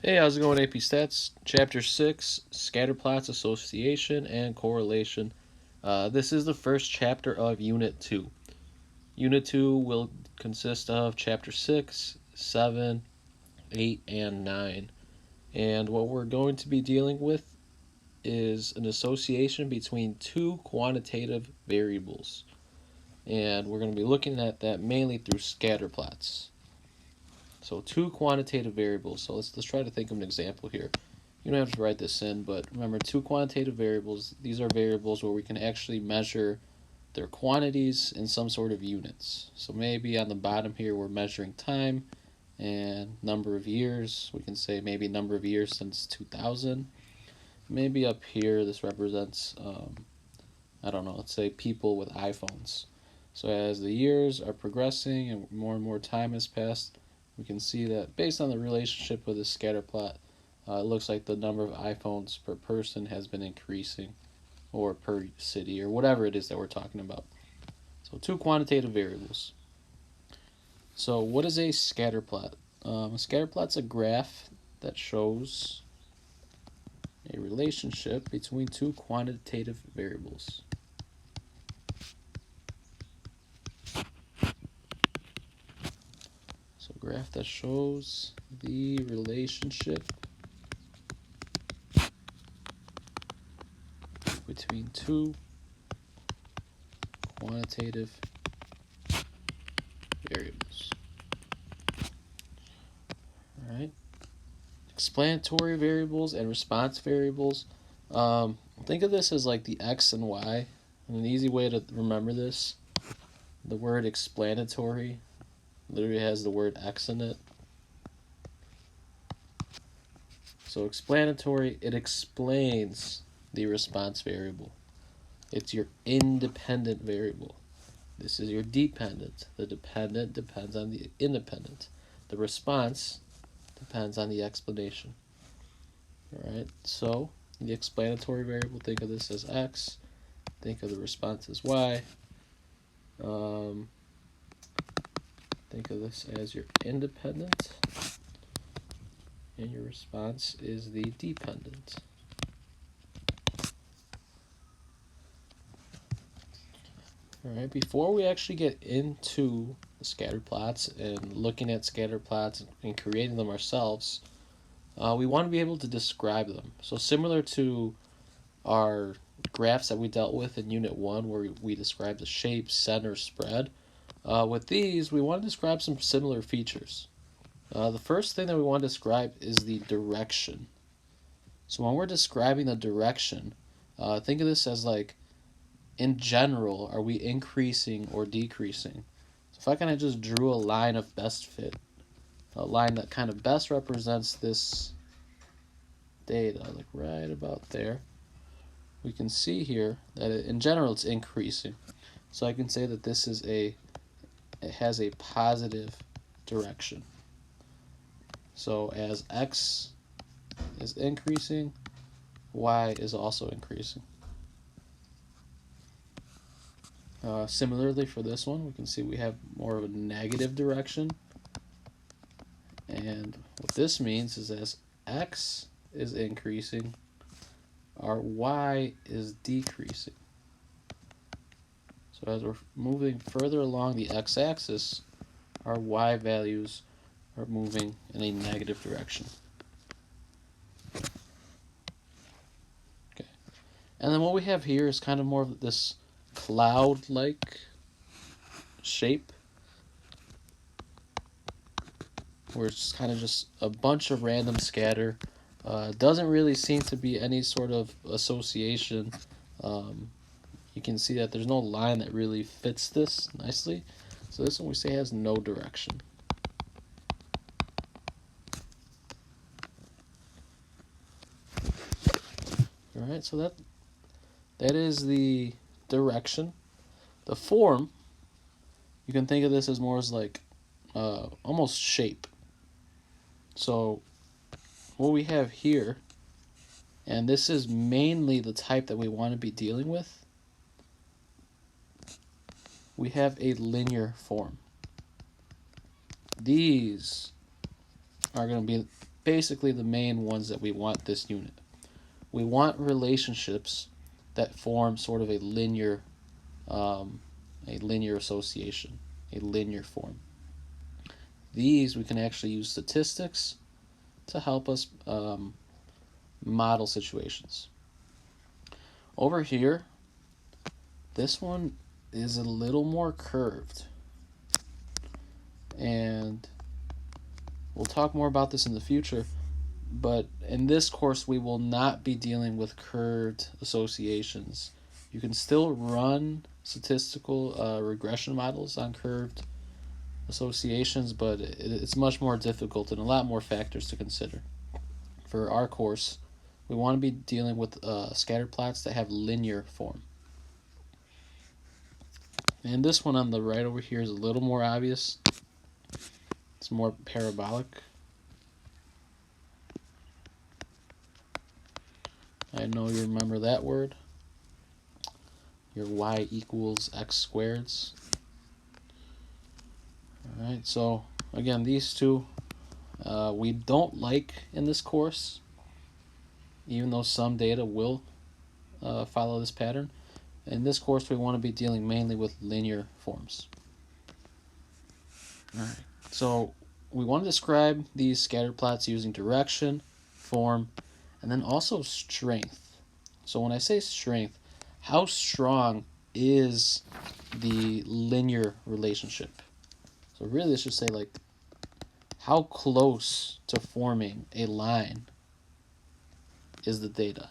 Hey, how's it going, AP Stats? Chapter 6, Scatter Plots, Association, and Correlation. This is the first chapter of Unit 2. Unit 2 will consist of Chapter 6, 7, 8, and 9. And what we're going to be dealing with is an association between two quantitative variables. And we're going to be looking at that mainly through scatter plots. So two quantitative variables. So let's try to think of an example here. You don't have to write this in, but remember, two quantitative variables, these are variables where we can actually measure their quantities in some sort of units. So maybe on the bottom here we're measuring time and number of years. We can say maybe number of years since 2000. Maybe up here this represents, I don't know, let's say people with iPhones. So as the years are progressing and more time has passed, we can see that based on the relationship with the scatter plot, it looks like the number of iPhones per person has been increasing, or per city, or whatever it is that we're talking about. So two quantitative variables. So what is a scatter plot? A scatter plot's a graph that shows a relationship between two quantitative variables. So a graph that shows the relationship between two quantitative variables. All right. Explanatory variables and response variables. Think of this as like the x and y. And an easy way to remember this, the word explanatory literally has the word x in it. So explanatory, it explains the response variable. It's your independent variable. This is your dependent. The dependent depends on the independent. The response depends on the explanation. All right, so the explanatory variable, think of this as x. Think of the response as y. Think of this as your independent, and your response is the dependent. All right, before we actually get into the scatter plots and looking at scatter plots and creating them ourselves, we want to be able to describe them. So similar to our graphs that we dealt with in Unit 1 where we described the shape, center, spread, with these we want to describe some similar features. The first thing that we want to describe is the direction. So when we're describing the direction, think of this as like, in general, are we increasing or decreasing? So if I kind of just drew a line of best fit, a line that kind of best represents this data, like right about there, we can see here that in general it's increasing. So I can say that this is it has a positive direction. So as x is increasing, y is also increasing. Similarly for this one, we can see we have more of a negative direction. And what this means is as x is increasing, our y is decreasing. So as we're moving further along the x-axis, our y values are moving in a negative direction. Okay. And then what we have here is kind of more of this cloud-like shape, where it's kind of just a bunch of random scatter. Doesn't really seem to be any sort of association. You can see that there's no line that really fits this nicely. So this one we say has no direction. Alright, so that is the direction. The form, you can think of this as more as like almost shape. So what we have here, and this is mainly the type that we want to be dealing with, we have a linear form. These are going to be basically the main ones that we want this unit. We want relationships that form sort of a linear association, a linear form. These we can actually use statistics to help us model situations. Over here, this one is a little more curved, and we'll talk more about this in the future, but in this course we will not be dealing with curved associations. You can still run statistical regression models on curved associations, but it's much more difficult and a lot more factors to consider. For our course, we want to be dealing with scatter plots that have linear form. And this one on the right over here is a little more obvious. It's more parabolic. I know you remember that word. Your y equals x squareds. Alright, so again, these two we don't like in this course, even though some data will follow this pattern. In this course, we want to be dealing mainly with linear forms. Alright, so we want to describe these scatter plots using direction, form, and then also strength. So when I say strength, how strong is the linear relationship? So really, let's just say, like, how close to forming a line is the data?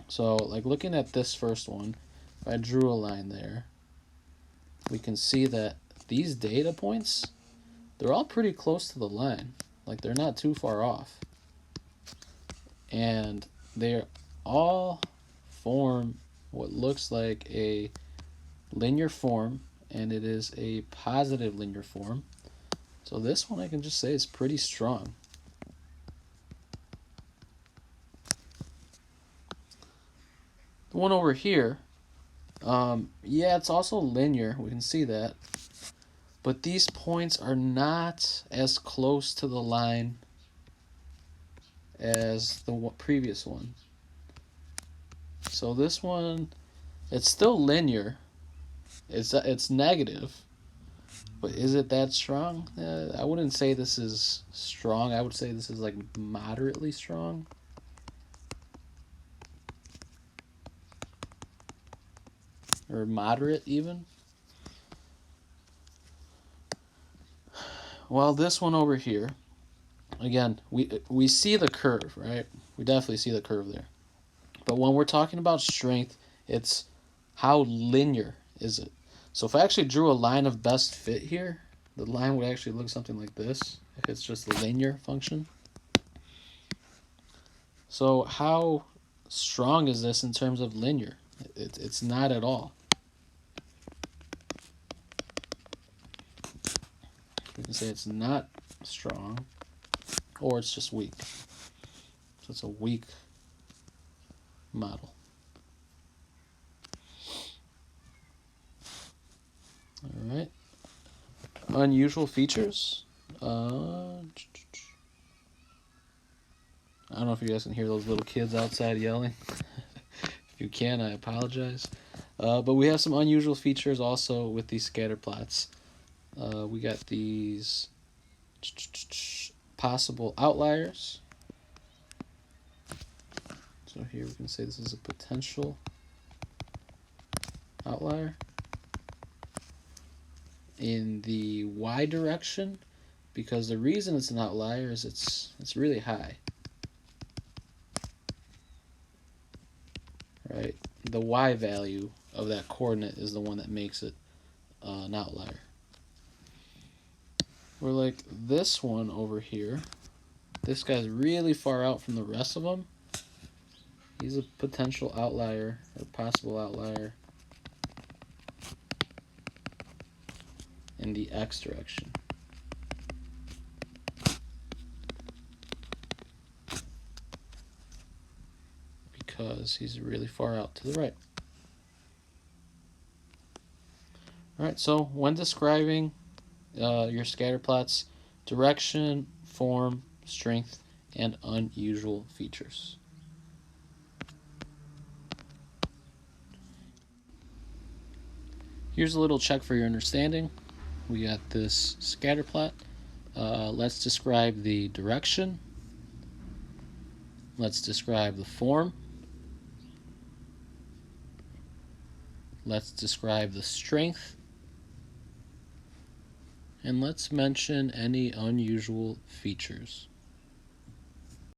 So, like, looking at this first one, if I drew a line there, we can see that these data points, they're all pretty close to the line. Like, they're not too far off. And they all form what looks like a linear form, and it is a positive linear form. So this one I can just say is pretty strong. The one over here, yeah, it's also linear. We can see that. But these points are not as close to the line as the previous one. So this one, it's still linear. It's negative. But is it that strong? I wouldn't say this is strong. I would say this is like moderately strong. Or moderate even. Well, this one over here, again, we see the curve, right? We definitely see the curve there. But when we're talking about strength, it's how linear is it? So if I actually drew a line of best fit here, the line would actually look something like this, if it's just a linear function. So how strong is this in terms of linear? It's not at all. We can say it's not strong, or it's just weak. So it's a weak model. All right. Unusual features. I don't know if you guys can hear those little kids outside yelling. If you can, I apologize. But we have some unusual features also with these scatter plots. We got these possible outliers. So here we can say this is a potential outlier. In the y direction, because the reason it's an outlier is it's really high. Right? The y value of that coordinate is the one that makes it an outlier. We're like this one over here. This guy's really far out from the rest of them. He's a potential outlier or possible outlier in the x direction. Because he's really far out to the right. Alright, so when describing your scatter plots, direction, form, strength, and unusual features. Here's a little check for your understanding. We got this scatter plot. Let's describe the direction. Let's describe the form. Let's describe the strength. And let's mention any unusual features.